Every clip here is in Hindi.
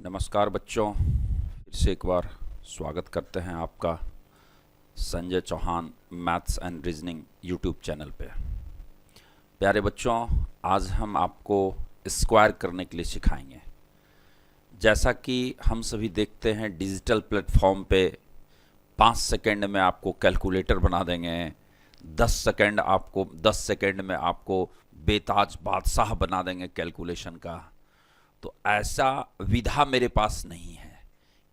नमस्कार बच्चों, फिर से एक बार स्वागत करते हैं आपका Sanjay Chauhan maths and reasoning YouTube channel पे। प्यारे बच्चों, आज हम आपको स्क्वायर करने के लिए सिखाएंगे। जैसा कि हम सभी देखते हैं डिजिटल प्लेटफॉर्म पे 5 सेकंड में आपको कैलकुलेटर बना देंगे, 10 सेकंड में आपको बेताज बादशाह बना देंगे कैलकुलेशन का। तो ऐसा विधा मेरे पास नहीं है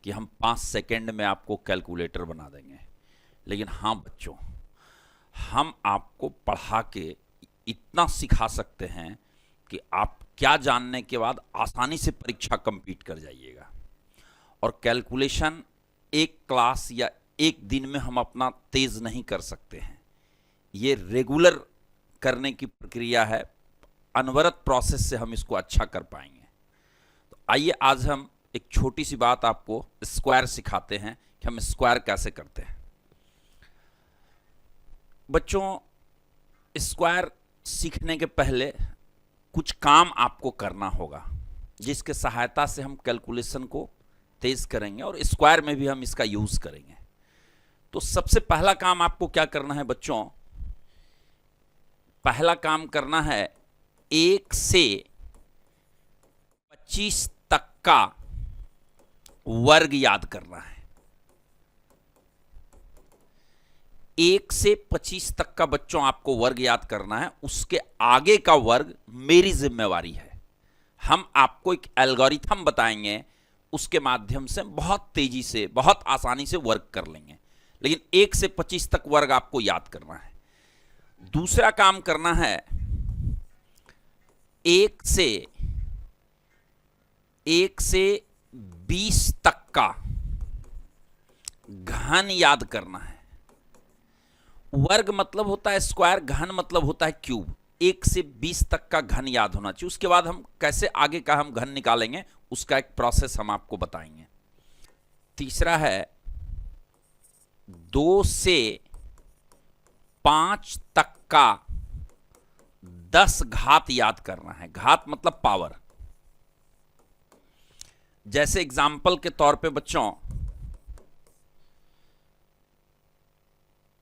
कि हम 5 सेकंड में आपको कैलकुलेटर बना देंगे। लेकिन हाँ बच्चों, हम आपको पढ़ा के इतना सिखा सकते हैं कि आप क्या जानने के बाद आसानी से परीक्षा कंप्लीट कर जाइएगा। और कैलकुलेशन एक क्लास या एक दिन में हम अपना तेज नहीं कर सकते हैं। ये रेगुलर करने की प्रक्रिया है, अनवरत प्रोसेस से हम इसको अच्छा कर पाएंगे। आइए आज हम एक छोटी सी बात आपको स्क्वायर सिखाते हैं कि हम स्क्वायर कैसे करते हैं। बच्चों, स्क्वायर सीखने के पहले कुछ काम आपको करना होगा जिसके सहायता से हम कैलकुलेशन को तेज करेंगे और स्क्वायर में भी हम इसका यूज करेंगे। तो सबसे पहला काम आपको क्या करना है बच्चों? पहला काम करना है 1 से 25 तक का वर्ग याद करना है। 1 से 25 तक का बच्चों आपको वर्ग याद करना है। उसके आगे का वर्ग मेरी जिम्मेवारी है। हम आपको एक एल्गोरिथम बताएंगे, उसके माध्यम से बहुत तेजी से, बहुत आसानी से वर्ग कर लेंगे। लेकिन 1 से 25 तक वर्ग आपको याद करना है। दूसरा काम करना है 1 से 20 तक का घन याद करना है। वर्ग मतलब होता है स्क्वायर, घन मतलब होता है क्यूब। 1 से 20 तक का घन याद होना चाहिए। उसके बाद हम कैसे आगे का हम घन निकालेंगे उसका एक प्रोसेस हम आपको बताएंगे। तीसरा है 2 से 5 तक का 10 घात याद करना है। घात मतलब पावर। जैसे एग्जाम्पल के तौर पे बच्चों,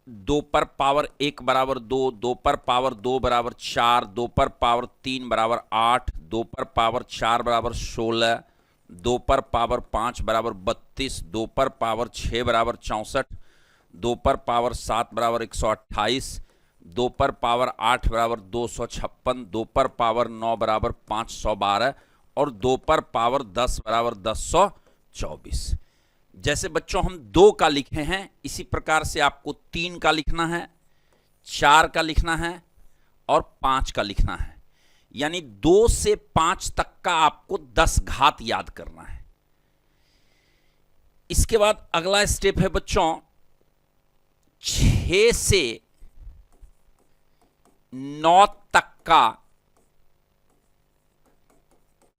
2 पर पावर 1 बराबर 2, 2 पर पावर 2 बराबर 4, 2 पर पावर 3 बराबर 8, 2 पर पावर 4 बराबर 16, 2 पर पावर 5 बराबर 32, 2 पर पावर 6 बराबर 64, 2 पर पावर 7 बराबर 128, 2 पर पावर 8 बराबर 256, 2 पर पावर 9 बराबर 512 और 2 पर पावर 10 बराबर 1024। जैसे बच्चों हम 2 का लिखे हैं, इसी प्रकार से आपको 3 का लिखना है, 4 का लिखना है और 5 का लिखना है। यानी 2 से 5 तक का आपको 10 घात याद करना है। इसके बाद अगला स्टेप है बच्चों 6 से 9 तक का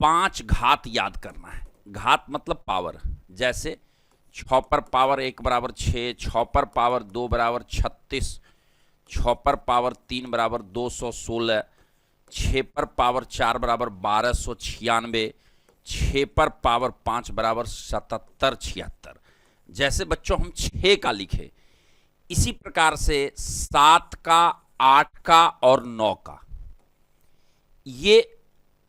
5 घात याद करना है। घात मतलब पावर। जैसे 6 पर पावर 1 बराबर 6, 6 पर पावर 2 बराबर 36, 6 पर पावर 3 बराबर 216, 6 पर पावर 4 बराबर 1296, 6 पर पावर 5 बराबर 7776। जैसे बच्चों हम 6 का लिखे, इसी प्रकार से 7 का, 8 का और 9 का ये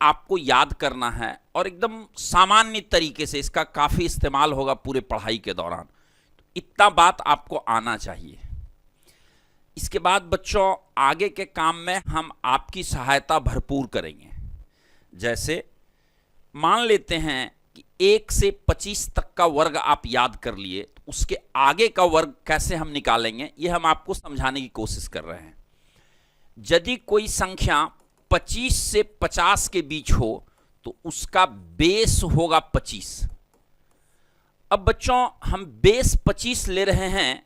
आपको याद करना है। और एकदम सामान्य तरीके से इसका काफी इस्तेमाल होगा पूरे पढ़ाई के दौरान। तो इतना बात आपको आना चाहिए। इसके बाद बच्चों आगे के काम में हम आपकी सहायता भरपूर करेंगे। जैसे मान लेते हैं कि 1 से 25 तक का वर्ग आप याद कर लिए, तो उसके आगे का वर्ग कैसे हम निकालेंगे ये हम आपको समझाने की कोशिश कर रहे हैं। यदि कोई संख्या 25 से 50 के बीच हो तो उसका बेस होगा 25। अब बच्चों हम बेस 25 ले रहे हैं,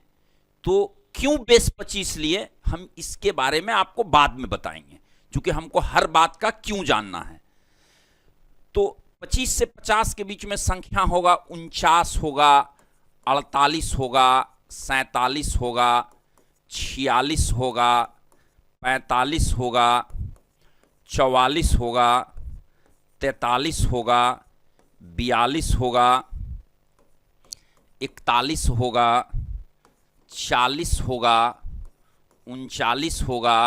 तो क्यों बेस 25 लिए हम इसके बारे में आपको बाद में बताएंगे, क्योंकि हमको हर बात का क्यों जानना है। तो 25 से 50 के बीच में संख्या होगा 49 होगा, 48 होगा, 47 होगा, 46 होगा, 45 होगा, 44 होगा, 43 होगा, 42 होगा, 41 होगा, 40 होगा, 39 होगा,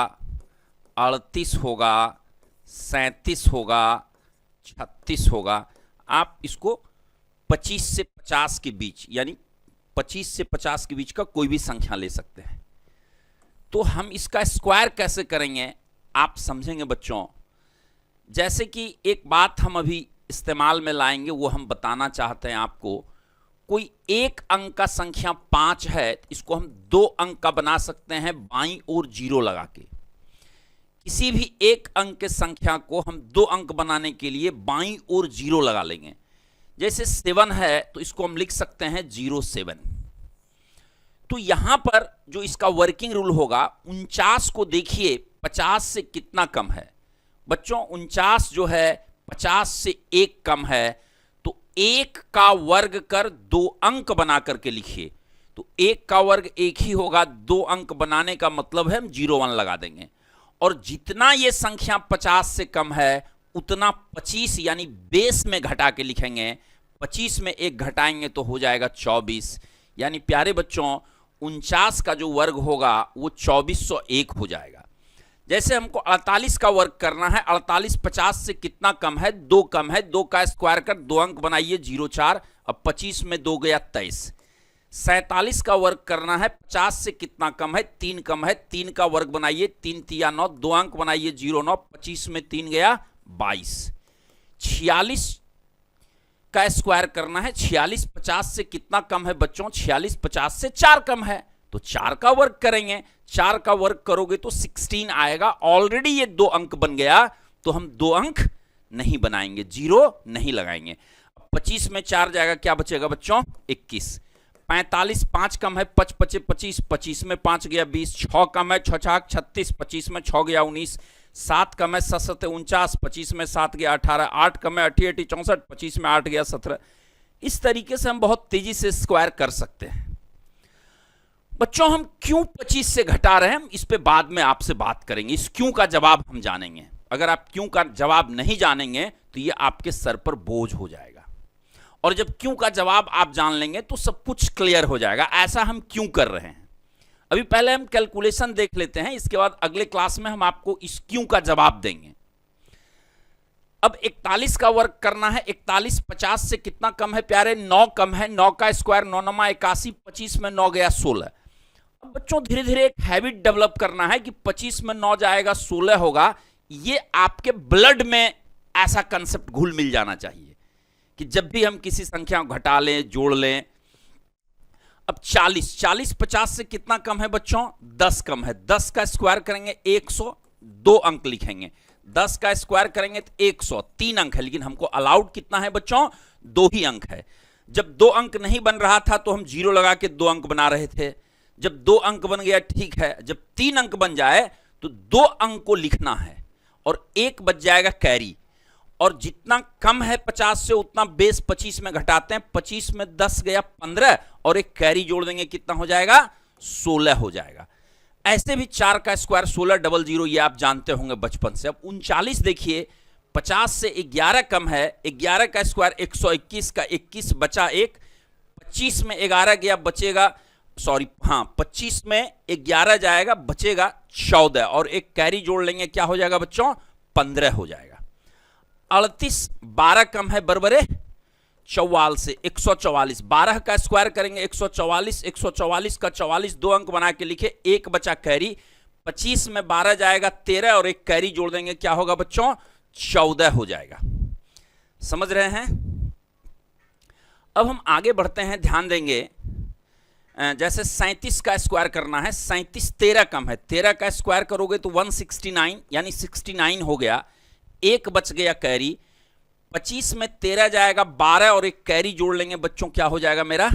38 होगा, 37 होगा, 36 होगा। आप इसको 25 से 50 के बीच, यानी 25 से 50 के बीच का कोई भी संख्या ले सकते हैं। तो हम इसका स्क्वायर कैसे करेंगे आप समझेंगे बच्चों। जैसे कि एक बात हम अभी इस्तेमाल में लाएंगे, वो हम बताना चाहते हैं आपको। कोई एक अंक का संख्या 5 है, इसको हम 2 अंक का बना सकते हैं बाईं ओर 0 लगा के। किसी भी एक अंक के संख्या को हम 2 अंक बनाने के लिए बाईं ओर 0 लगा लेंगे। जैसे 7 है तो इसको हम लिख सकते हैं 07। तो यहां पर जो इसका वर्किंग रूल होगा, 49 को देखिए 50 से कितना कम है बच्चों। 49 जो है 50 से 1 कम है, तो 1 का वर्ग कर 2 अंक बना करके लिखिए। तो 1 का वर्ग 1 ही होगा, 2 अंक बनाने का मतलब है हम 01 लगा देंगे। और जितना ये संख्या 50 से कम है उतना 25 यानी बेस में घटा के लिखेंगे। 25 में 1 घटाएंगे तो हो जाएगा 24। यानी प्यारे बच्चों 49 का जो वर्ग होगा वो 2401 हो जाएगा। जैसे हमको 48 का वर्ग करना है, 48 50 से कितना कम है, 2 कम है, 2 का स्क्वायर कर 2 अंक बनाइए 04। अब 25 में 2 गया 23। 47 का वर्ग करना है, 50 से कितना कम है, 3 कम है, 3 का वर्ग बनाइए 3 तिया 9, 2 अंक बनाइए 09। 25 में 3 गया 22। 46 का स्क्वायर करना है, 46 50 से कितना कम है बच्चों, 46 50 से 4 कम है, तो 4 का वर्ग करेंगे। 4 का वर्ग करोगे तो 16 आएगा। ऑलरेडी ये 2 अंक बन गया, तो हम 2 अंक नहीं बनाएंगे, 0 नहीं लगाएंगे। 25 में 4 जाएगा, क्या बचेगा बच्चों 21। 45 5 कम है, 5 पचे 25, 25 में 5 गया 20। 6 कम है, 6 छाक 36, 25 में 6 गया 19। 7 कम है, 7 7 49, 25 में 7 गया 18। 8 कम है, 8 8 64, 25 में 8 गया 17। इस तरीके से हम बहुत तेजी से स्क्वायर कर सकते हैं। बच्चों हम क्यों 25 से घटा रहे हैं, हम इस पे बाद में आपसे बात करेंगे। इस क्यों का जवाब हम जानेंगे। अगर आप क्यों का जवाब नहीं जानेंगे तो ये आपके सर पर बोझ हो जाएगा, और जब क्यों का जवाब आप जान लेंगे तो सब कुछ क्लियर हो जाएगा ऐसा हम क्यों कर रहे हैं। अभी पहले हम कैलकुलेशन देख लेते हैं, इसके बाद अगले क्लास में हम आपको इस क्यों का जवाब देंगे। अब 41 का वर्ग करना है, 41 50 से कितना कम है प्यारे, 9 कम है। 9 का स्क्वायर 9 9 81, 25 में 9 गया 16। अब बच्चों धीरे धीरे एक हैबिट डेवलप करना है कि 25 में 9 जाएगा 16 होगा। ये आपके ब्लड में ऐसा कंसेप्ट घुल मिल जाना चाहिए कि जब भी हम किसी संख्या को घटा लें, जोड़ लें। अब 40 50 से कितना कम है बच्चों, 10 कम है। 10 का स्क्वायर करेंगे 100, 2 अंक लिखेंगे। 10 का स्क्वायर करेंगे तो 100, 3 अंक है, लेकिन हमको अलाउड कितना है बच्चों, 2 ही अंक है। जब 2 अंक नहीं बन रहा था तो हम 0 लगा के 2 अंक बना रहे थे। जब 2 अंक बन गया ठीक है, जब 3 अंक बन जाए तो 2 अंक को लिखना है और 1 बच जाएगा कैरी। और जितना कम है 50 से उतना बेस 25 में घटाते हैं। 25 में 10 गया 15 और एक कैरी जोड़ देंगे, कितना हो जाएगा 16 हो जाएगा। ऐसे भी 4 का स्क्वायर 16 00, ये आप जानते होंगे बचपन से। अब 39 देखिए, 50 से 11 कम है, 11 का स्क्वायर 121 का 21 बचा 1। 25 में 11 गया बचेगा, सॉरी हाँ 25 में 11 जाएगा बचेगा 14 और एक कैरी जोड़ लेंगे, क्या हो जाएगा बच्चों 15 हो जाएगा। 38 12 कम है बरबरे 44 से 144। 12 का स्क्वायर करेंगे 144, 144 का 44 2 अंक बना के लिखे, 1 बचा कैरी। 25 में 12 जाएगा 13 और एक कैरी जोड़ देंगे, क्या होगा बच्चों 14 हो जाएगा। समझ रहे हैं। अब हम आगे बढ़ते हैं, ध्यान देंगे। जैसे 37 का स्क्वायर करना है, 37 13 कम है, 13 का स्क्वायर करोगे तो 169 यानी 69 हो गया, 1 बच गया कैरी। 25 में 13 जाएगा 12 और एक कैरी जोड़ लेंगे बच्चों, क्या हो जाएगा मेरा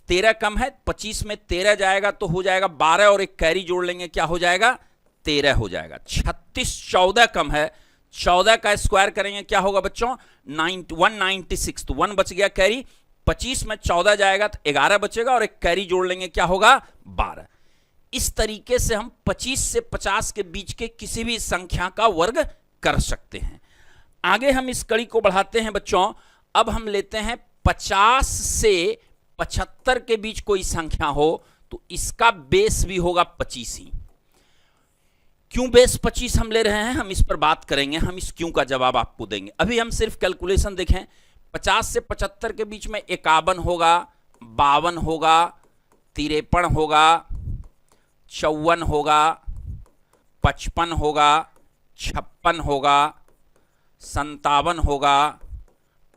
13 कम है। 25 में 13 जाएगा तो हो जाएगा 12 और एक कैरी जोड़ लेंगे, क्या हो जाएगा 13 हो जाएगा। 36 14 कम है, 14 का स्क्वायर करेंगे क्या होगा बच्चों 196, तो 1 बच गया कैरी। 25 में 14 जाएगा तो 11 बचेगा और एक कैरी जोड़ लेंगे, क्या होगा 12। इस तरीके से हम 25 से 50 के बीच के किसी भी संख्या का वर्ग कर सकते हैं। आगे हम इस कड़ी को बढ़ाते हैं बच्चों। अब हम लेते हैं 50 से 75 के बीच कोई संख्या हो तो इसका बेस भी होगा 25 ही। क्यों बेस 25 हम ले रहे हैं, हम इस पर बात करेंगे, हम इस क्यों का जवाब आपको देंगे। अभी हम सिर्फ कैलकुलेशन देखें, 50 से 75 के बीच में 51 होगा, 52 होगा, 53 होगा, 54 होगा, 55 होगा, 56 होगा, 57 होगा,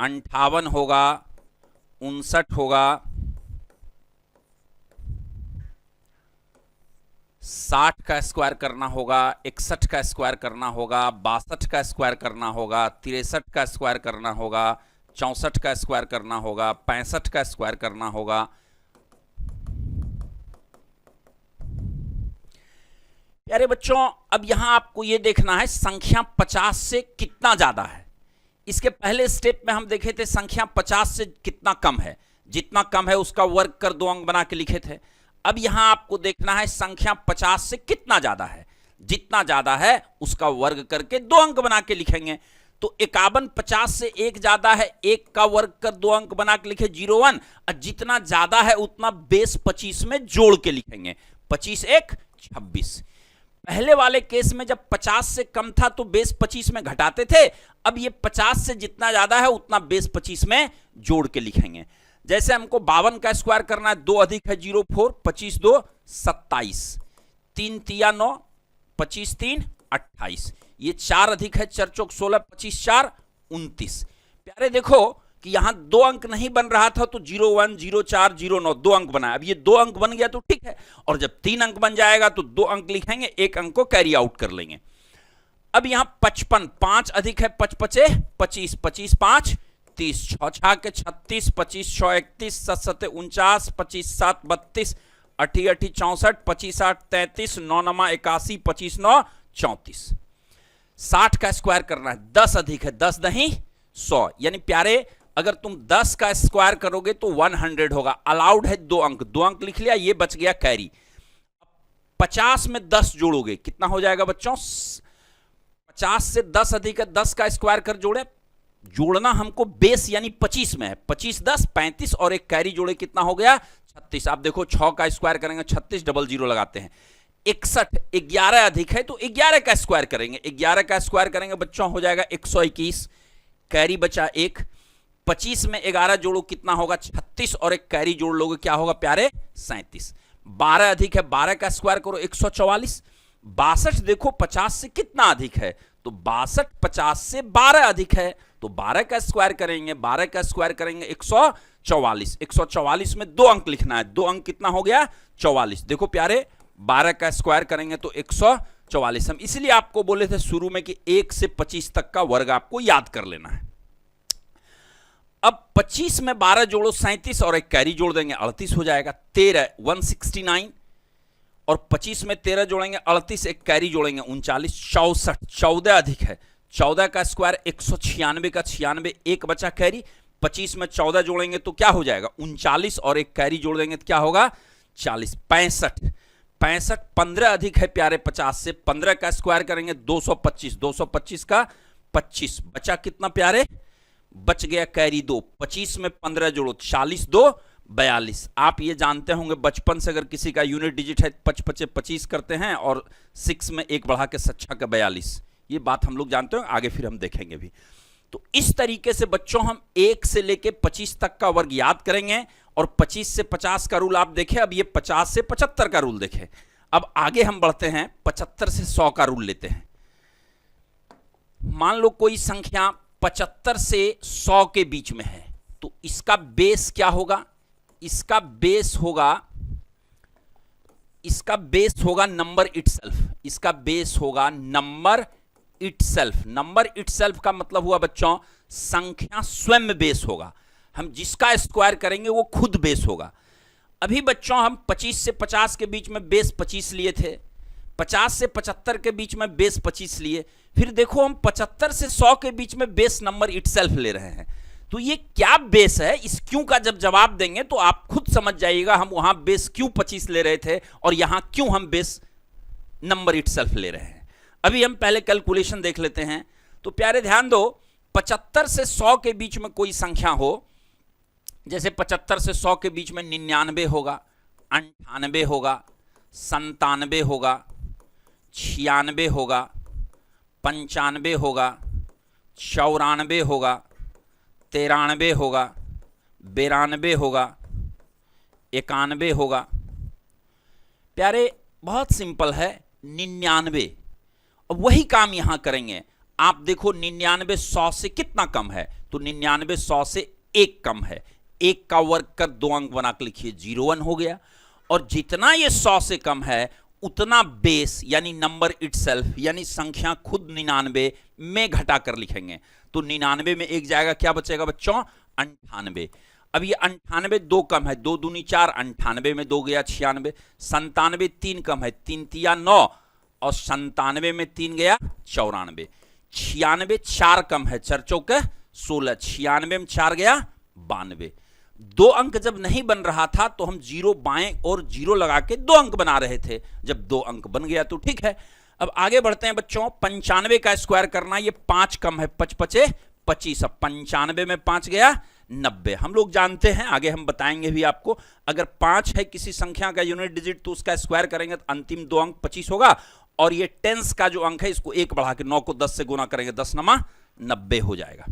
58 होगा, 59 होगा, 60 का स्क्वायर करना होगा, 61 का स्क्वायर करना होगा, 62 का स्क्वायर करना होगा, 63 का स्क्वायर करना होगा, 64 का स्क्वायर करना होगा, 65 का स्क्वायर करना होगा। प्यारे बच्चों, अब यहां आपको यह देखना है संख्या 50 से कितना ज्यादा है। इसके पहले स्टेप में हम देखे थे संख्या 50 से कितना कम है, जितना कम है उसका वर्ग कर 2 अंक बना के लिखे थे। अब यहां आपको देखना है संख्या 50 से कितना ज्यादा है, जितना ज्यादा है उसका वर्ग करके 2 अंक बना के लिखेंगे। तो 51 50 से एक ज्यादा है, 1 का वर्ग कर 2 अंक बना के लिखे 01, और जितना ज्यादा है उतना बेस 25 में जोड़ के लिखेंगे, 25 1 26। पहले वाले केस में जब 50 से कम था तो बेस 25 में घटाते थे, अब ये 50 से जितना ज्यादा है उतना बेस 25 में जोड़ के लिखेंगे। जैसे हमको 52 का स्क्वायर करना है, 2 अधिक है 04, 25 2 27, 3 तिया 9, 25 3 28, ये 4 अधिक है 4 चौक 16, 25 4 29। प्यारे देखो कि यहां 2 अंक नहीं बन रहा था तो 01 04 09 2 अंक बना, अब ये 2 अंक बन गया तो ठीक है, और जब 3 अंक बन जाएगा तो 2 अंक लिखेंगे, 1 अंक को कैरी आउट कर लेंगे। अब यहां 55, 5 अधिक है 5 5 25, 25 5 30, 6 6 के 36, 25 6 31, 7 7 49, 25 7 32, 8 8 64, 25 8 33, 9 9 81, 25 9 34। 60 का स्क्वायर करना है, 10 अधिक है 10 नहीं 100, यानी प्यारे अगर तुम 10 का स्क्वायर करोगे तो 100 होगा। अलाउड है 2 अंक, 2 अंक लिख लिया, ये बच गया कैरी। 50 में 10 जोड़ोगे कितना हो जाएगा बच्चों, 50 से 10 अधिक है 10 का स्क्वायर कर जोड़े, जोड़ना हमको बेस यानी 25 में है, 25 10 35 और एक कैरी जोड़े कितना हो गया 36। आप देखो 6 का स्क्वायर करेंगे 36, डबल 0 लगाते हैं। 61, 11 अधिक है तो 11 का स्क्वायर करेंगे, 11 का स्क्वायर करेंगे बच्चों हो जाएगा 121, कैरी बचा 1। 25 में 11 जोड़ो कितना होगा 36 और एक कैरी जोड़ लोगे क्या होगा प्यारे 37। 12 अधिक है 12 का स्क्वायर करो 144। 62 देखो 50 से कितना अधिक है तो 62 50 से 12 अधिक है तो 12 का स्क्वायर करेंगे, 12 का स्क्वायर करेंगे 144। 144 में 2 अंक लिखना है, 2 अंक कितना हो गया 44। देखो प्यारे 12 का स्क्वायर करेंगे तो 144। हम इसलिए आपको बोले थे शुरू में कि 1 से 25 तक का वर्ग आपको याद कर लेना है। अब 25 में 12 जोड़ो 37 और एक कैरी जोड़ देंगे 38 हो जाएगा। 13 169 और 25 में 13 जोड़ेंगे 38, एक कैरी जोड़ेंगे 39। 64 14 अधिक है 14 का स्क्वायर 196 का 96, एक बचा कैरी। 25 में 14 जोड़ेंगे तो क्या हो जाएगा 39 और एक कैरी जोड़ देंगे तो क्या होगा 40। 65 15 अधिक है प्यारे 50 से, 15 का स्क्वायर करेंगे 225, 225 का 25, बचा कितना प्यारे बच गया कैरी 2। 25 में 15 जोड़ो 40 2 42। आप ये जानते होंगे बचपन से अगर किसी का यूनिट डिजिट है 5 25 करते हैं और 6 में 1 बढ़ा के 6 का 42, ये बात हम लोग जानते हैं, आगे फिर हम देखेंगे भी। तो इस तरीके से बच्चों हम 1 से लेके 25 तक का वर्ग याद करेंगे और 25 से 50 का रूल आप देखें। अब ये 50 से 75 का रूल देखें। अब आगे हम बढ़ते हैं 75 से 100 का रूल लेते हैं। मान लो कोई संख्या 75 से 100 के बीच में है तो इसका बेस क्या होगा, इसका बेस होगा नंबर इटसेल्फ, इसका बेस होगा नंबर इटसेल्फ। नंबर इटसेल्फ का मतलब हुआ बच्चों संख्या स्वयं बेस होगा, हम जिसका स्क्वायर करेंगे वो खुद बेस होगा। अभी बच्चों हम 25 से 50 के बीच में बेस 25 लिए थे, 50 से 75 के बीच में बेस 25 लिए, फिर देखो हम 75 से 100 के बीच में बेस नंबर इटसेल्फ ले रहे हैं। तो ये क्या बेस है, इस क्यों का जब जवाब देंगे तो आप खुद समझ जाइएगा हम वहां बेस क्यों 25 ले रहे थे और यहां क्यों हम बेस नंबर इटसेल्फ ले रहे हैं। अभी हम पहले कैलकुलेशन देख लेते हैं। तो प्यारे ध्यान दो, 75 से 100 के बीच में कोई संख्या हो, जैसे 75 से 100 के बीच में 99 होगा, 98 होगा, 97 होगा, 96 होगा, 95 होगा, 94 होगा, 93 होगा, 92 होगा, 91 होगा। प्यारे बहुत सिंपल है, 99। अब वही काम यहां करेंगे। आप देखो 99 100 से कितना कम है, तो 99 100 से एक कम है। एक का वर्ग कर 2 अंक बना के लिखिए, 01 हो गया। और जितना ये 100 से कम है उतना बेस यानी नंबर इटसेल्फ यानी संख्या खुद 99 में घटा कर लिखेंगे। तो 99 में एक जाएगा, क्या बचेगा बच्चों? 98। अब ये 98 2 कम है, 2 दूनी 4, 98 में 2 गया 96। 97 3 कम है, 3 तिया 9 और 97 में 3 गया 94। 96 4 कम है, 4 चौके 16, 96 में 4 गया 92। 2 अंक जब नहीं बन रहा था तो हम 0 बाएं और 0 लगा के 2 अंक बना रहे थे। जब 2 अंक बन गया तो ठीक है। अब आगे बढ़ते हैं बच्चों। 95 का स्क्वायर करना, ये 5 कम है, 5 पचे 25। अब 95 में 5 गया 90। हम लोग जानते हैं, आगे हम बताएंगे भी आपको, अगर 5 है किसी संख्या का यूनिट डिजिट तो उसका स्क्वायर करेंगे तो अंतिम 2 अंक 25 होगा। और ये टेंस का जो अंक है इसको 1 बढ़ा के 9 को 10 से गुना करेंगे, 10 नमा 90 हो जाएगा।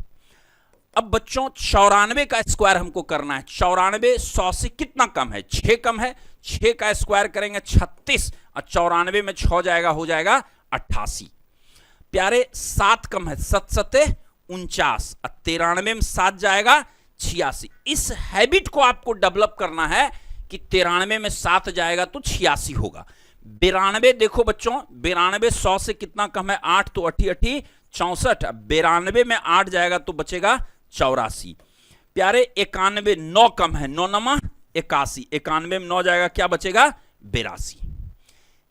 अब बच्चों 94 का स्क्वायर हमको करना है। 94 100 से कितना कम है? 6 कम है। 6 का स्क्वायर करेंगे 36 और 94 में 6 जाएगा, हो जाएगा 88। प्यारे 7 कम है, 7 सते 49 और 93 में 7 जाएगा 86। इस हैबिट को आपको डेवलप करना है कि 93 में 7 जाएगा तो 86 होगा। 92 देखो बच्चों, 92 100 से कितना कम है? 8, तो 8 8 64। 92 में 8 जाएगा तो बचेगा 84। प्यारे 91 9 कम है, 9 नमा 81। 91 में 9 जाएगा, क्या बचेगा? 82।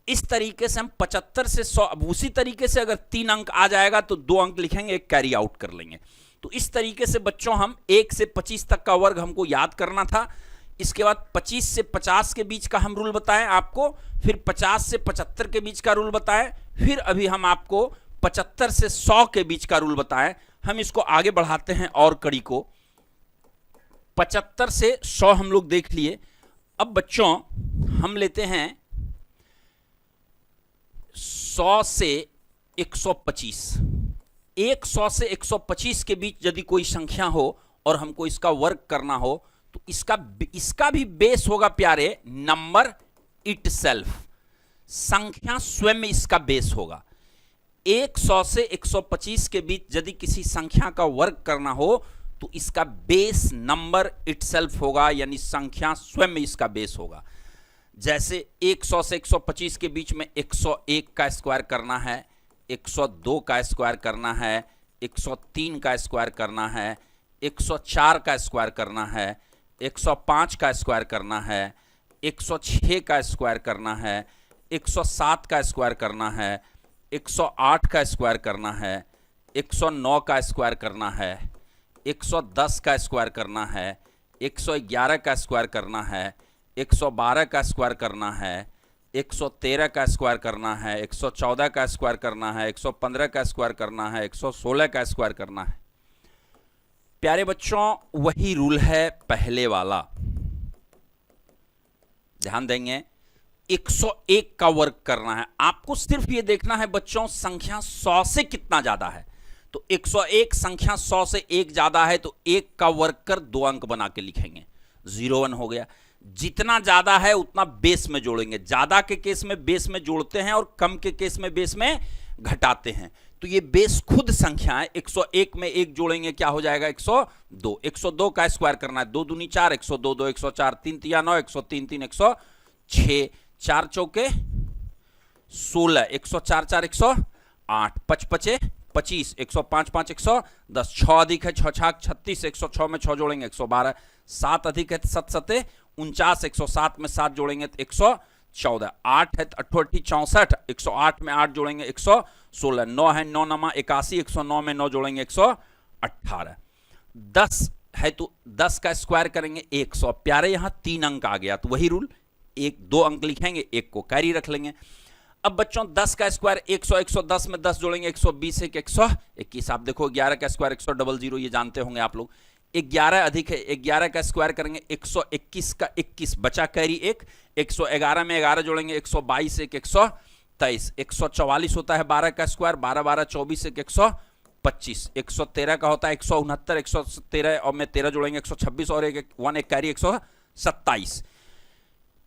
इस तरीके से हम 75 से 100, अब उसी तरीके से अगर 3 अंक आ जाएगा तो 2 अंक लिखेंगे, एक कैरी आउट कर लेंगे। तो इस तरीके से बच्चों हम 1 से 25 तक का वर्ग हमको याद करना था। इसके बाद 25 से 50 के बीच का हम रूल बताएं आपको, फिर 50 से 75 के बीच का रूल बताएं, फिर अभी हम आपको 75 से 100 के बीच का रूल बताएं। हम इसको आगे बढ़ाते हैं और कड़ी को। 75 से 100 हम लोग देख लिए। अब बच्चों हम लेते हैं 100 से 125। 100 से 125 के बीच यदि कोई संख्या हो और हमको इसका वर्ग करना हो तो इसका भी बेस होगा प्यारे नंबर इटसेल्फ, संख्या स्वयं में इसका बेस होगा। 100 से 125 के बीच यदि किसी संख्या का वर्ग करना हो तो इसका बेस नंबर इटसेल्फ होगा, यानी संख्या स्वयं में इसका बेस होगा। जैसे 100 से 125 के बीच में 101 का स्क्वायर करना है, 102 का स्क्वायर करना है, 103 का स्क्वायर करना है, 104 का स्क्वायर करना है, 105 का स्क्वायर करना है, 106 का स्क्वायर करना है, 107 का स्क्वायर करना है, 108 का स्क्वायर करना है, 109 का स्क्वायर करना है, 110 का स्क्वायर करना है, 111 का स्क्वायर करना है, 112 का स्क्वायर करना है, 113 का स्क्वायर करना है, 114 का स्क्वायर करना है, 115 का स्क्वायर करना है, 116 का स्क्वायर करना है। प्यारे बच्चों वही रूल है पहले वाला, ध्यान देंगे। 101 का वर्ग करना है, आपको सिर्फ ये देखना है बच्चों संख्या 100 से कितना ज्यादा है। तो 101 संख्या 100 से 1 ज्यादा है तो 1 का वर्ग कर 2 अंक बना के लिखेंगे, 01 हो गया। जितना ज्यादा है उतना बेस में जोड़ेंगे, ज्यादा के केस में बेस में जोड़ते हैं और कम के केस में बेस में घटाते हैं। तो ये बेस खुद संख्या है, 101 में 1 जोड़ेंगे क्या हो जाएगा? 102। 102 का स्क्वायर करना है, 2 दूनी 4, 102 2 104, 3 तिया 9, 103 3 106, 4 चौके 16, 104 4 108, 5 पचे 25, 105 5 110, 6 अधिक है 6 छाक 36, 106 में 6 जोड़ेंगे 112, 7 अधिक है 7 सते 49, 107 में 7 जोड़ेंगे तो 114, 8 है 8 64, 108 में 8 जोड़ेंगे 116, 9 है 9 नमा 81, 109 में 9 जोड़ेंगे 118, 10 है तो 10 का स्क्वायर करेंगे 100। प्यारे यहां 3 अंक आ गया तो वही रूल, 1 2 अंक लिखेंगे, 1 को कैरी रख लेंगे। अब बच्चों 10 का स्क्वायर 100, 110 में 10 जोड़ेंगे 120, 121। आप देखो 11 का स्क्वायर 100, ये जानते होंगे आप लोग। 11 अधिक है, 11 का स्क्वायर करेंगे 121 का 21, बचा कैरी 1। 111 में 11 जोड़ेंगे 122, 123। 144 होता है 12 का स्क्वायर, 12 12 24, 125। 113 का होता है 169, 113 और में 13 जोड़ेंगे 126 और एक कैरी 127।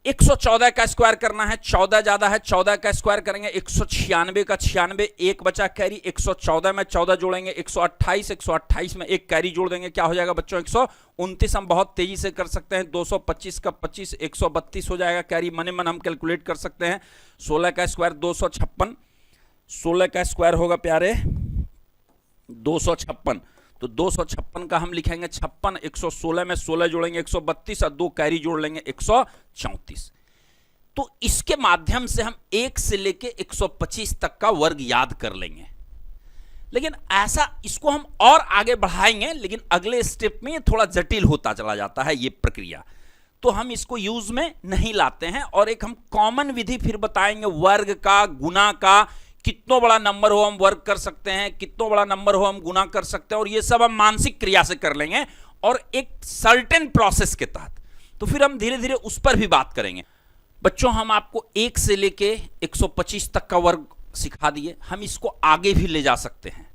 114 का स्क्वायर करना है, 14 ज्यादा है, 14 का स्क्वायर करेंगे 196 का 96, एक बचा कैरी। 114 में 14 जोड़ेंगे 128, 128 में एक कैरी जोड़ देंगे, क्या हो जाएगा बच्चों 129। हम बहुत तेजी से कर सकते हैं, 225 का 25 132 हो जाएगा कैरी, मने मन हम कैलकुलेट कर सकते हैं। 16 का स्क्वायर 256, 16 का स्क्वायर होगा प्यारे 256, तो 256 का हम लिखेंगे 56। 116 में 16 जोड़ेंगे 132 और 2 कैरी जोड़ लेंगे 134। तो इसके माध्यम से हम 1 से लेके 125 तक का वर्ग याद कर लेंगे। लेकिन ऐसा इसको हम और आगे बढ़ाएंगे, लेकिन अगले स्टेप में ये थोड़ा जटिल होता चला जाता है ये प्रक्रिया, तो हम इसको यूज में नहीं लाते हैं। और एक हम कॉमन विधि फिर बताएंगे वर्ग का, गुना का, कितना बड़ा नंबर हो हम वर्ग कर सकते हैं, कितना बड़ा नंबर हो हम गुना कर सकते हैं, और ये सब हम मानसिक क्रिया से कर लेंगे और एक सर्टेन प्रोसेस के तहत। तो फिर हम धीरे धीरे उस पर भी बात करेंगे। बच्चों हम आपको 1 से लेके 125 तक का वर्ग सिखा दिए, हम इसको आगे भी ले जा सकते हैं।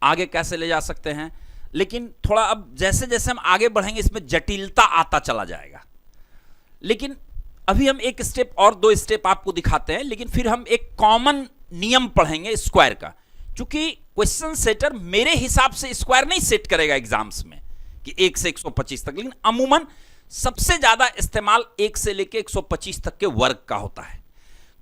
आगे कैसे ले जा सकते हैं, लेकिन थोड़ा अब जैसे जैसे हम आगे बढ़ेंगे इसमें जटिलता आता चला जाएगा। लेकिन अभी हम एक स्टेप और 2 स्टेप आपको दिखाते हैं, लेकिन फिर हम एक कॉमन नियम पढ़ेंगे स्क्वायर का। क्योंकि क्वेश्चन सेटर मेरे हिसाब से स्क्वायर नहीं सेट करेगा एग्जाम्स में कि 1 से 125 तक, लेकिन अमूमन सबसे ज्यादा इस्तेमाल 1 से लेके 125 तक के वर्ग का होता है।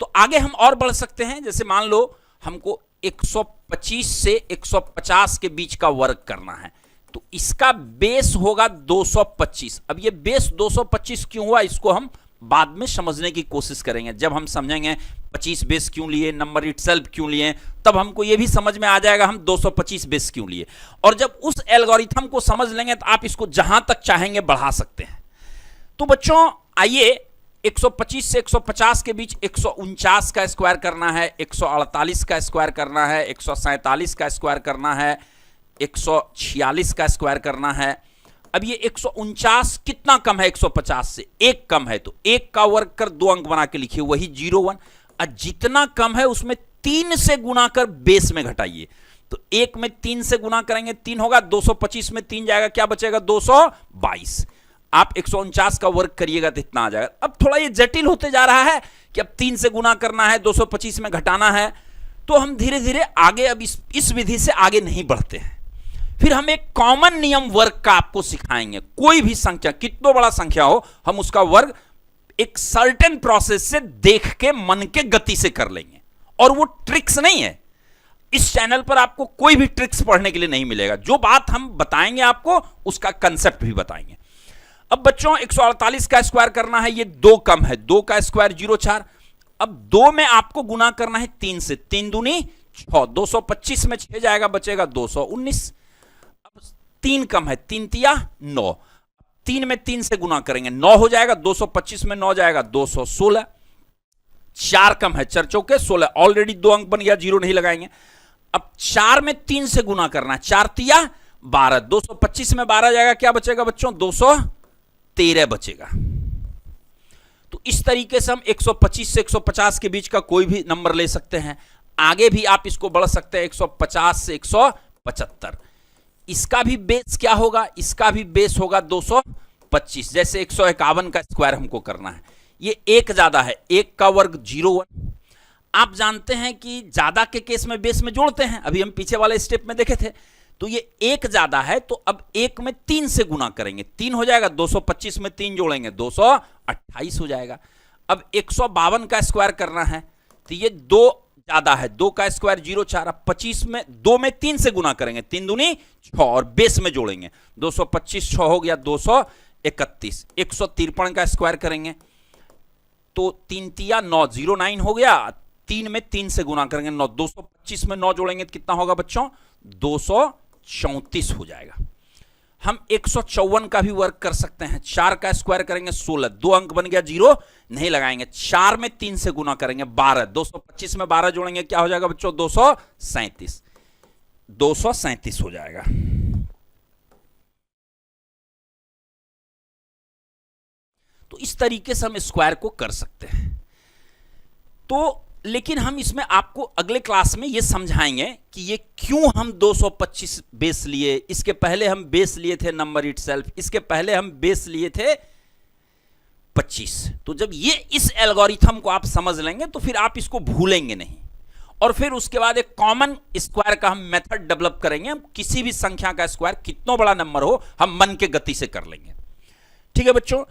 तो आगे हम और बढ़ सकते हैं, जैसे मान लो हमको 125 से 150 के बीच का वर्ग करना है, तो इसका बेस होगा 225। अब ये बेस 225 क्यों हुआ, इसको हम बाद में समझने की कोशिश करेंगे। जब हम समझेंगे 25 बेस क्यों लिए, नंबर इटसेल्फ क्यों लिए, तब हमको यह भी समझ में आ जाएगा हम 225 बेस क्यों लिए। और जब उस एल्गोरिथम को समझ लेंगे तो आप इसको जहां तक चाहेंगे बढ़ा सकते हैं। तो बच्चों आइए 125 से 150 के बीच 149 का स्क्वायर करना है, 148 का स्क्वायर करना है, 147 का स्क्वायर करना है, 146 का स्क्वायर करना है। अब ये 149 कितना कम है 150 से, 1 कम है, तो 1 का वर्ग कर 2 अंक बना के लिखिए, वही 01। और जितना कम है उसमें 3 से गुना कर बेस में घटाइए, तो 1 में 3 से गुना करेंगे 3 होगा, 225 में 3 जाएगा, क्या बचेगा 222। आप 149 का वर्ग करिएगा तो इतना आ जाएगा। अब थोड़ा ये जटिल होते जा रहा है कि अब 3 से गुना करना है, 225 में घटाना है, तो हम धीरे धीरे आगे अब इस विधि से आगे नहीं बढ़ते हैं। फिर हम एक कॉमन नियम वर्ग का आपको सिखाएंगे। कोई भी संख्या, कितना बड़ा संख्या हो, हम उसका वर्ग एक सर्टेन प्रोसेस से देख के मन के गति से कर लेंगे। और वो ट्रिक्स नहीं है, इस चैनल पर आपको कोई भी ट्रिक्स पढ़ने के लिए नहीं मिलेगा। जो बात हम बताएंगे आपको उसका कंसेप्ट भी बताएंगे। अब बच्चों 148 का स्क्वायर करना है, ये 2 कम है, 2 का स्क्वायर 04। अब 2 में आपको गुना करना है 3 से, 3 दूनी 6, 225 में 6 जाएगा, बचेगा 219। अब 3 कम है, 3 तिया 9, 3 में 3 से गुना करेंगे 9 हो जाएगा, 225 में 9 जाएगा 216। 4 कम है, 4 चौके 16, ऑलरेडी 2 अंक बन गया, 0 नहीं लगाएंगे। अब 4 में 3 से गुना करना है, 4 तिया 12, 225 में 12 जाएगा, क्या बचेगा बच्चों 213 बचेगा। तो इस तरीके से हम 125 से 150 के बीच का कोई भी नंबर ले सकते हैं। आगे भी आप इसको बढ़ सकते हैं 150 से 175। इसका भी बेस क्या होगा, इसका भी बेस होगा 225। जैसे 151 का स्क्वायर हमको करना है, ये 1 ज्यादा है, 1 का वर्ग 01। आप जानते हैं कि ज्यादा के केस में बेस में जोड़ते हैं, अभी हम पीछे वाले स्टेप में देखे थे। तो ये 1 ज्यादा है, तो अब 1 में 3 से गुना करेंगे, 3 हो जाएगा, 225 में 3 जोड़ेंगे 228 हो जाएगा। अब 152 का स्क्वायर करना है, तो ये 2 ज्यादा है, 2 का स्क्वायर 04। 25 में 2 में 3 से गुना करेंगे, 3 दूनी 6 और बेस में जोड़ेंगे, 225 6 हो गया 231। 153 का स्क्वायर करेंगे तो 3 तिया 9, 09 हो गया, 3 में 3 से गुना करेंगे 9, 225 में 9 जोड़ेंगे तो कितना होगा बच्चों 234 हो जाएगा। हम 154 का भी वर्क कर सकते हैं। 4 का स्क्वायर करेंगे 16, 2 अंक बन गया, 0 नहीं लगाएंगे। 4 में 3 से गुना करेंगे 12, 225 में 12 जोड़ेंगे क्या हो जाएगा बच्चों? 237, 237 हो जाएगा। तो इस तरीके से हम स्क्वायर को कर सकते हैं। तो लेकिन हम इसमें आपको अगले क्लास में ये समझाएंगे कि ये क्यों हम 225 बेस लिए। इसके पहले हम बेस लिए थे नंबर इटसेल्फ, इसके पहले हम बेस लिए थे 25। तो जब ये इस एल्गोरिथम को आप समझ लेंगे तो फिर आप इसको भूलेंगे नहीं। और फिर उसके बाद एक कॉमन स्क्वायर का हम मेथड डेवलप करेंगे। हम किसी भी संख्या का स्क्वायर कितना बड़ा नंबर हो हम मन के गति से कर लेंगे। ठीक है बच्चों,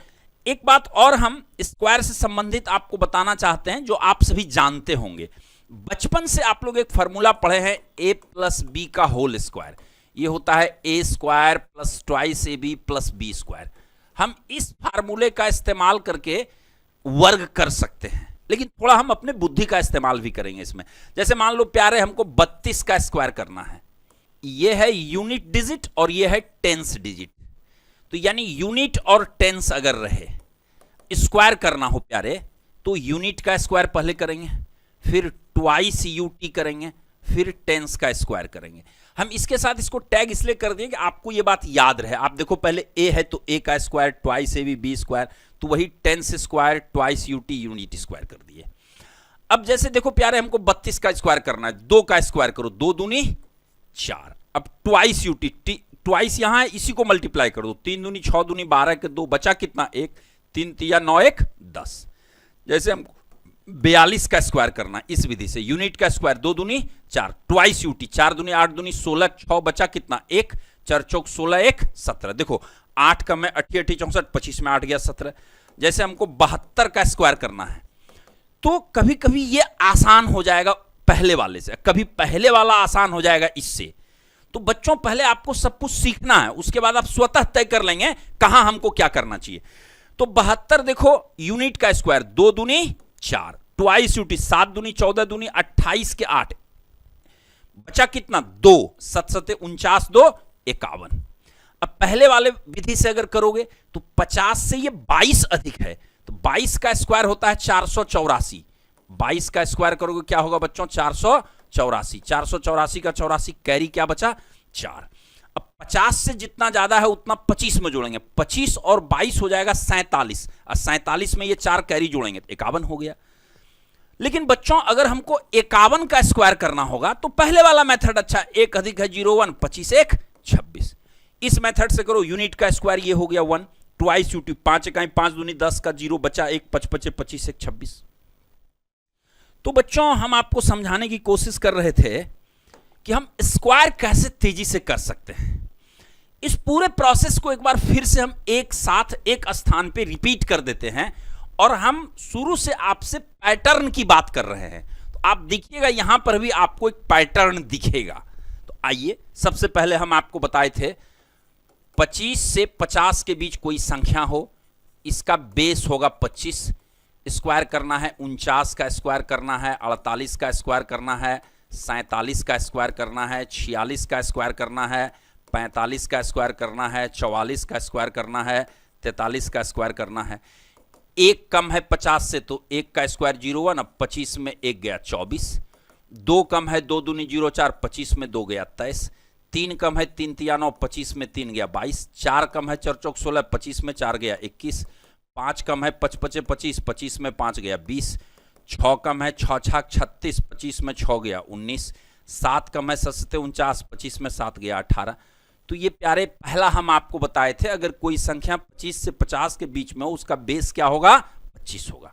एक बात और हम स्क्वायर से संबंधित आपको बताना चाहते हैं जो आप सभी जानते होंगे। बचपन से आप लोग एक फॉर्मूला पढ़े हैं a प्लस बी का होल स्क्वायर। ये होता है a square plus twice A B plus B square. हम इस फार्मूले का इस्तेमाल करके वर्ग कर सकते हैं, लेकिन थोड़ा हम अपने बुद्धि का इस्तेमाल भी करेंगे इसमें। जैसे मान लो प्यारे हमको 32 का स्क्वायर करना है। ये है यूनिट डिजिट और ये है टेंस डिजिट। तो यानी यूनिट और टेंस अगर रहे, स्क्वायर करना हो प्यारे, तो यूनिट का स्क्वायर पहले करेंगे, फिर ट्वाइस यूटी करेंगे, फिर टेंस का स्क्वायर करेंगे। हम इसके साथ इसको टैग इसलिए कर देंगे कि आपको ये बात याद रहे। आप देखो पहले ए है तो ए का स्क्वायर, ट्वाइस ए भी बी स्क्वायर, तो वही tens square, twice UT, unit square कर दिए। अब जैसे देखो प्यारे हमको 32 का स्क्वायर करना है, 2 का स्क्वायर करो, 2 दूनी 4। अब ट्वाइस यूटी, ट्वाइस यहां है, इसी को मल्टीप्लाई कर दो, 3 दूनी 6 दूनी 12 के 2 बचा कितना 1, 3 तिया 9 1 10। जैसे हमको 42 का स्क्वायर करना इस विधि से, यूनिट का स्क्वायर 2 दूनी 4, ट्वाइस यूटी, 4 दूनी 8 दूनी 16, 6 बचा कितना 1, 4 चौक 16 1 17। देखो 8 का में 8 8 64, 25 में 8 गया 17। जैसे हमको 72 का स्क्वायर करना है, तो कभी कभी ये आसान हो जाएगा पहले वाले से, कभी पहले वाला आसान हो जाएगा इससे। तो बच्चों पहले आपको सब कुछ सीखना है, उसके बाद आप स्वतः तय कर लेंगे कहां हमको क्या करना चाहिए। तो 72 देखो यूनिट का स्क्वायर 2 दूनी 4, ट्वाइस यूटी 7 दूनी 14 दूनी 28 के 8, बचा कितना 2, 7 7 49 2 51। अब पहले वाले विधि से अगर करोगे तो 50 से ये 22 अधिक है, तो 22 का स्क्वायर होता है 484। 22 का स्क्वायर करोगे क्या होगा बच्चों 484। 484 का 84 कैरी क्या बचा 4। अब 50 से जितना ज्यादा है उतना 25 में जोड़ेंगे, 25 और 22 हो जाएगा 47, और 47 में ये 4 कैरी जोड़ेंगे 51 हो गया। लेकिन बच्चों अगर हमको 51 का स्क्वायर करना होगा तो पहले वाला मेथड अच्छा, 1 अधिक है 0 1, 25 1 26। इस मेथड से करो, यूनिट का स्क्वायर ये हो गया 1, ट्वाइस यूटी 5 इकाई 5 दूनी 10 का 0 बचा 1, 5 5 25 1 26। तो बच्चों हम आपको समझाने की कोशिश कर रहे थे कि हम स्क्वायर कैसे तेजी से कर सकते हैं। इस पूरे प्रोसेस को एक बार फिर से हम एक साथ एक स्थान पे रिपीट कर देते हैं, और हम शुरू से आपसे पैटर्न की बात कर रहे हैं। तो आप देखिएगा यहां पर भी आपको एक पैटर्न दिखेगा। तो आइए सबसे पहले हम आपको बताए थे 25 से 50 के बीच कोई संख्या हो, इसका बेस होगा 25, स्क्वायर करना है 49 का स्क्वायर करना है, 48 का स्क्वायर करना है, 47 का स्क्वायर करना है, 46 का स्क्वायर करना है, 45 का स्क्वायर करना है, 44 का स्क्वायर करना है, 43 का स्क्वायर करना है। एक कम है 50 से तो 1 का स्क्वायर 0 1, अब 25 में 1 गया 24। 2 कम है 2 दूनी 0 4, 25 में 2 गया 23। 3 कम है 3 तिया 9, 25 में 3 गया 22। 4 कम है 4 चौक 16, 25 में 4 गया 21। 5 कम है 5 5 25, 25 में 5 गया 20। 6 कम है 6 6 36, 25 में 6 गया 19। 7 कम है 7 7 49, 25 में 7 गया 18। तो ये प्यारे पहला हम आपको बताए थे, अगर कोई संख्या 25 से 50 के बीच में हो उसका बेस क्या होगा 25 होगा।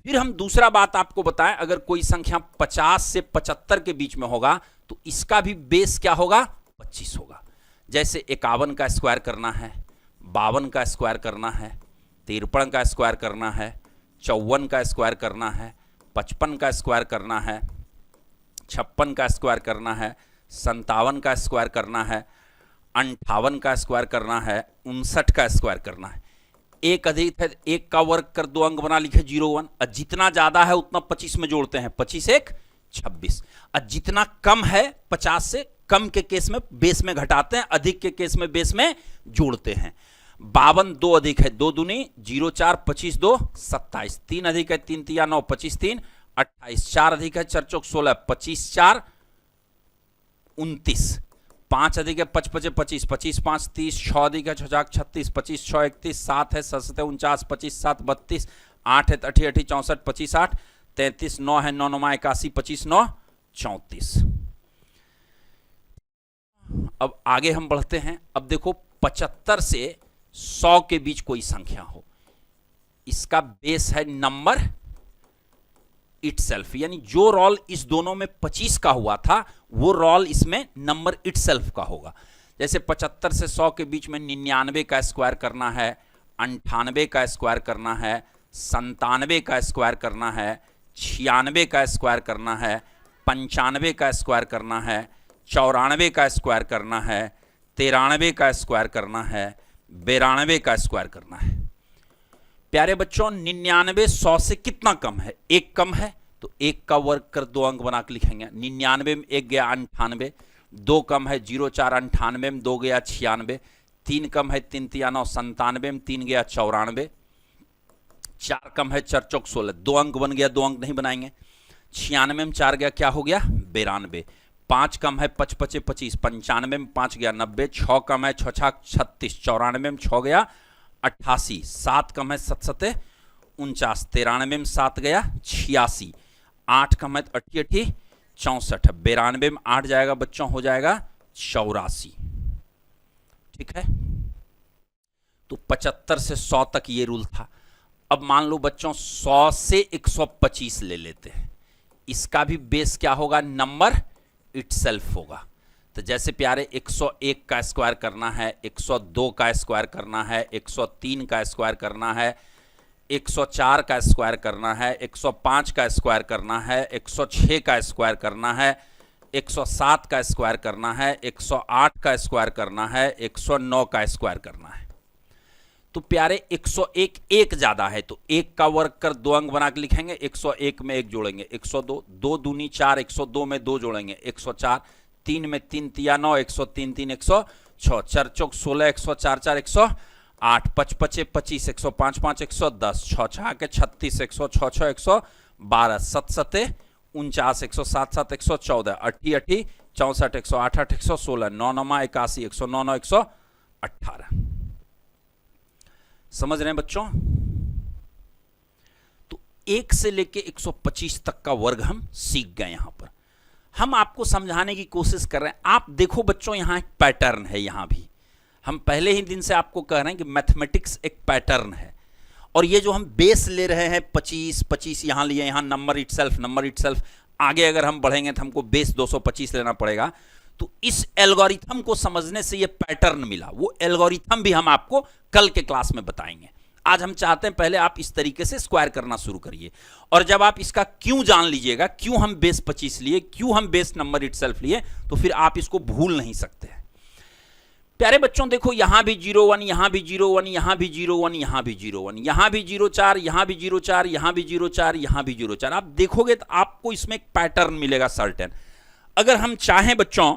फिर हम दूसरा बात आपको बताएं, अगर कोई संख्या 50 से 75 के बीच में होगा तो इसका भी बेस क्या होगा 25 होगा। जैसे 51 का स्क्वायर करना है, 52 का स्क्वायर करना है, 53 का स्क्वायर करना है, 54 का स्क्वायर करना है, 55 का स्क्वायर करना है, 56 का स्क्वायर करना है, 57 का स्क्वायर करना है, 58 का स्क्वायर करना है, 59 का स्क्वायर करना है। एक अधिक है 1 का वर्ग कर 2 अंक बना लिखे 0 1, और जितना ज्यादा है उतना 25 में जोड़ते हैं, 25 1 26। और जितना कम है 50 से कम के केस में बेस में घटाते हैं, अधिक के केस में बेस में जोड़ते हैं। 52 2 अधिक है 2 दूनी 0 4 25 2 27, 3 अधिक है 3 तिया 9 25 3 28, 4 अधिक है 4 चौक 16 25 4 29, 5 अधिक है 5 5 25 25 5 30, 6 अधिक है 6 चाक 36 25 6 31, 7 है 7 7 49 25 7 32, 8 है 88 88 64 25 8 33, 9 है 9 9 81 25 9 34। अब आगे हम बढ़ते हैं। अब देखो 75 से 100 के बीच कोई संख्या हो, इसका बेस है नंबर इटसेल्फ, यानी जो रोल इस दोनों में 25 का हुआ था वो रोल इसमें नंबर इटसेल्फ का होगा। जैसे 75 से 100 के बीच में 99 का स्क्वायर करना है, 98 का स्क्वायर करना है, 97 का स्क्वायर करना है, 96 का स्क्वायर करना है, 95 का स्क्वायर करना है, 94 का स्क्वायर करना है, 93 का स्क्वायर करना है, 92 का स्क्वायर करना है। प्यारे बच्चों 99 100 से कितना कम है? एक कम है, तो एक का वर्ग कर 2 अंक बना के लिखेंगे। 99 में एक गया 98, 2 कम है 0 4 98 में 2 गया 96, 3 कम है 3 तिया 9 97 में 3 गया 94, 4 कम है 4 चौक 16, 2 अंक बन गया, 2 अंक नहीं बनाएंगे। 96 में 4 गया क्या हो गया 92, 5 कम है 5 5 25, 95 में 5 गया 90, 6 कम है 6 छाक 36, 94 में 6 गया 88, 7 कम है 7 7 49, 93 में 7 गया 86, 8 कम है 88 64, 92 में 8 जाएगा बच्चों हो जाएगा 84। ठीक है, तो 75 से 100 तक ये रूल था। अब मान लो बच्चों 100 से 125 ले लेते हैं, इसका भी बेस क्या होगा नंबर इटसेल्फ होगा। तो जैसे प्यारे 101 का स्क्वायर करना है, 102 का स्क्वायर करना है, 103 का स्क्वायर करना है, 104 का स्क्वायर करना है, 105 का स्क्वायर करना है, 106 का स्क्वायर करना है, 107 का स्क्वायर करना है, 108 का स्क्वायर करना है, 109 का स्क्वायर करना है। तो प्यारे 101 एक ज्यादा है, तो एक का वर्ग कर 2 अंक बना के लिखेंगे, 101 में 1 जोड़ेंगे 102, 2 दूनी 4, 102 में 2 जोड़ेंगे 104, 3 में 3 तिया 9, 103 3 106, 4 चौक 16, 104 4 108, 5 5 25, 105 5 110, 6 6 के 36, 106 6 112, 7 7 49, 107 7 114, 8 8 64, 108 8 116, 9 9 81, 109 9 118। समझ रहे हैं बच्चों? तो 1 से लेके 125 तक का वर्ग हम सीख गए। यहां पर हम आपको समझाने की कोशिश कर रहे हैं। आप देखो बच्चों यहां एक पैटर्न है, यहां भी हम पहले ही दिन से आपको कह रहे हैं कि मैथमेटिक्स एक पैटर्न है, और ये जो हम बेस ले रहे हैं 25 25 यहां लिए, यहां नंबर इटसेल्फ, आगे अगर हम बढ़ेंगे तो हमको बेस 225 लेना पड़ेगा। तो इस एल्गोरिथम को समझने से ये पैटर्न मिला, वो एल्गोरिथम भी हम आपको कल के क्लास में बताएंगे। आज हम चाहते हैं पहले आप इस तरीके से स्क्वायर करना शुरू करिए, और जब आप इसका क्यों जान लीजिएगा, क्यों हम बेस 25 लिए, क्यों हम बेस नंबर इटसेल्फ लिए, तो फिर आप इसको भूल नहीं सकते हैं। प्यारे बच्चों देखो यहां भी 0 1, यहां भी 0 1, यहां भी 0 1, यहां भी 0 1, यहां भी 0 4, यहां भी 0 4, यहां भी 0 4, यहां भी 0 4। आप देखोगे तो आपको इसमें एक पैटर्न मिलेगा सर्टेन। अगर हम चाहें बच्चों,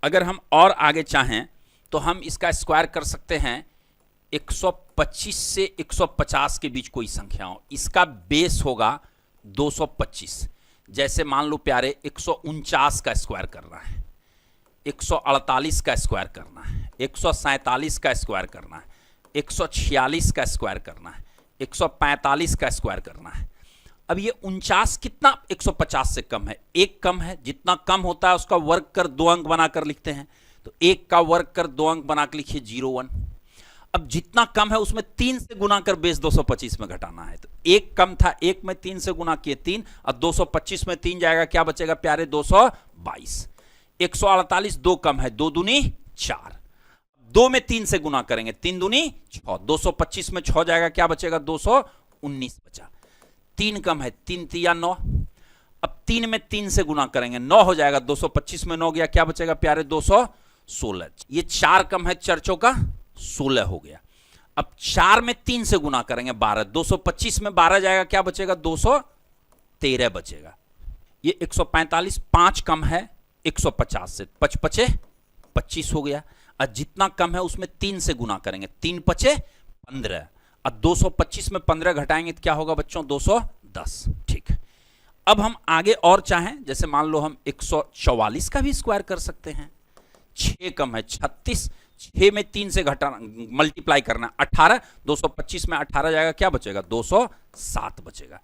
अगर हम और आगे चाहें तो हम इसका स्क्वायर कर सकते हैं 125 से 150 के बीच कोई संख्या हो, इसका बेस होगा 225। जैसे मान लो प्यारे 149 का स्क्वायर करना है, 148 का स्क्वायर करना है, 147 का स्क्वायर करना है, 146 का स्क्वायर करना है, 145 का स्क्वायर करना है। अब ये 49 कितना 150 से कम है, एक कम है, जितना कम होता है उसका वर्ग कर 2 अंक बनाकर लिखते हैं। तो एक का वर्ग कर 2 अंक बना के लिखिए 0 1। अब जितना कम है उसमें 3 से गुना कर बेस 225 में घटाना है। तो एक कम था, एक में 3 से गुना किए 3, अब 225 में 3 जाएगा, क्या बचेगा प्यारे 222। 148 2 कम है, 2 दूनी 4, 2 में 3 से गुना करेंगे 3 दूनी 6, 225 में 6 जाएगा, क्या बचेगा 219 बचा। 3 कम है, 3 तिया 9, अब 3 में 3 से गुना करेंगे 9 हो जाएगा, 225 में 9 गया, क्या बचेगा प्यारे 216। ये 4 कम है, 4 चौका 16 हो गया। अब 4 में 3 से गुना करेंगे 12, 225 में 12 जाएगा, क्या बचेगा 200 13 बचेगा। ये 145 5 कम है 150 से, 5 पचे 25 हो गया। और जितना कम है उसमें 3 से गुना करेंगे, 3 पचे 15। अब 225 में 15 घटाएंगे तो क्या होगा बच्चों 210। ठीक है, अब हम आगे और चाहें, जैसे मान लो हम 144 का भी स्क्वायर कर सकते हैं। 6 कम है 36, 6 में 3 से घटाना मल्टीप्लाई करना 18, 225 में 18 जाएगा, क्या बचेगा 207 बचेगा।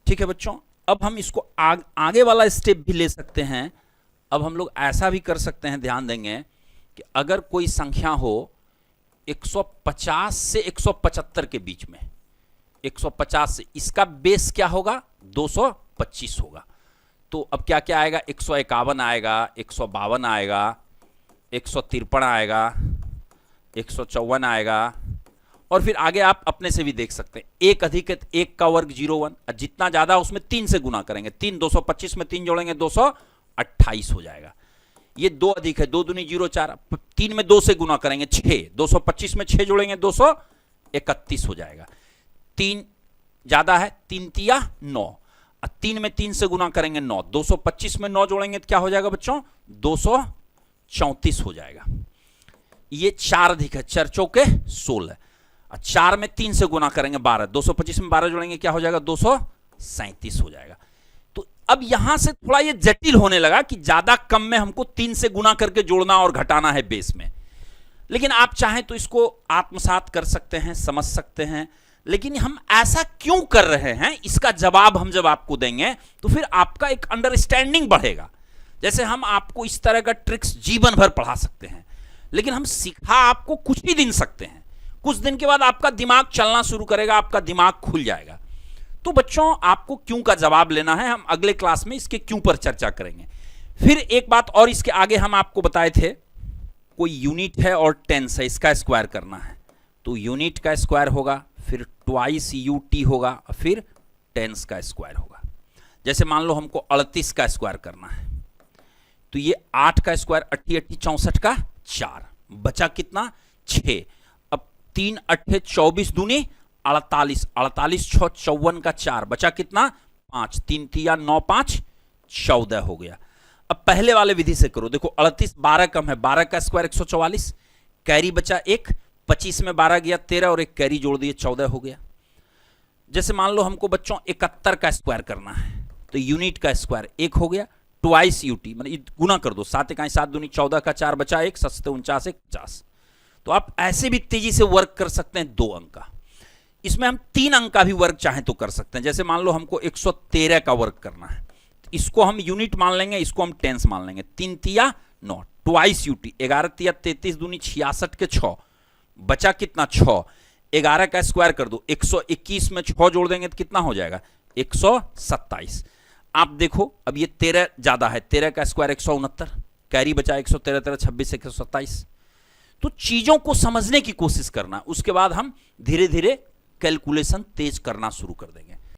ठीक है बच्चों, अब हम इसको आगे वाला स्टेप भी ले सकते हैं। अब हम लोग ऐसा भी कर सकते हैं, ध्यान देंगे कि अगर कोई संख्या हो 150 से 175 के बीच में, 150 से, इसका बेस क्या होगा 225 होगा। तो अब क्या क्या आएगा, 151 आएगा, 152 आएगा, 153 आएगा, 154 आएगा, और फिर आगे आप अपने से भी देख सकते हैं। 1 अधिक 1 का वर्ग 01, जितना ज्यादा उसमें 3 से गुना करेंगे, 3 225 में 3 जोड़ेंगे 228 हो जाएगा। ये 2 अधिक है 2 दूनी 0 4, 3 में 2 से गुना करेंगे 6, 225 में 6 जोड़ेंगे 231 हो जाएगा। 3 ज्यादा है, 3 तिया 9, 3 में 3 से गुना करेंगे 9, 225 में 9 जोड़ेंगे तो क्या हो जाएगा बच्चों 234 हो जाएगा। ये 4 अधिक है, 4 चौके 16, 4 में 3 से गुना करेंगे 12, 225 में 12 जोड़ेंगे क्या हो जाएगा 237 हो जाएगा। तो अब यहां से थोड़ा ये जटिल होने लगा कि ज्यादा कम में हमको 3 से गुना करके जोड़ना और घटाना है बेस में। लेकिन आप चाहें तो इसको आत्मसात कर सकते हैं, समझ सकते हैं, लेकिन हम ऐसा क्यों कर रहे हैं इसका जवाब हम जब आपको देंगे तो फिर आपका एक अंडरस्टैंडिंग बढ़ेगा। जैसे हम आपको इस तरह का ट्रिक्स जीवन भर पढ़ा सकते हैं, लेकिन हम सिखा आपको कुछ ही दिन सकते हैं, कुछ दिन के बाद आपका दिमाग चलना शुरू करेगा, आपका दिमाग खुल जाएगा। तो बच्चों आपको क्यों का जवाब लेना है, हम अगले क्लास में इसके क्यों पर चर्चा करेंगे। फिर एक बात और, इसके आगे हम आपको बताए थे कोई यूनिट है और टेंस है, इसका स्क्वायर करना है, तो यूनिट का स्क्वायर होगा, फिर ट्वाइस यूटी होगा, फिर टेंस का स्क्वायर होगा। जैसे मान लो हमको 38 का स्क्वायर करना है, तो ये 8 का स्क्वायर 8 8 64 का 4, बचा कितना 6। अब 3 8 24 दूनी 48, 48 6 54 का 4, बचा कितना 5, 3 तिया 9 5 14 हो गया। अब पहले वाले विधि से करो, देखो 38 12 कम है, 12 का स्क्वायर 144, कैरी बचा 1, 25 में 12 गया 13 और एक कैरी जोड़ दिए 14 हो गया। जैसे मान लो हमको बच्चों 71 का स्क्वायर करना है, तो यूनिट का स्क्वायर 1 हो गया, ट्वाइस यूटी मतलब गुना कर दो, 7 इकाई 7 दूनी 14 का 4, बचा 1, 7 49 1 50। तो आप ऐसे भी तेजी से वर्क कर सकते हैं 2 अंक का। इसमें हम 3 अंक का भी वर्क चाहें तो कर सकते हैं। जैसे मान लो हमको 113 का वर्क करना है, तो इसको हम यूनिट मान लेंगे, इसको हम टेंस मान लेंगे। 3 तिया 9, ट्वाइस यूटी 11 तिया 33 दूनी 66 के 6, बचा कितना 6, 11 का स्क्वायर कर दो, 121 में 6 जोड़ देंगे तो कितना हो जाएगा 127। आप देखो अब ये 13 ज्यादा है, 13 का स्क्वायर 169, कैरी बचा 113 13 26 127। तो चीजों को समझने की कोशिश करना, उसके बाद हम धीरे धीरे कैलकुलेशन तेज करना शुरू कर देंगे।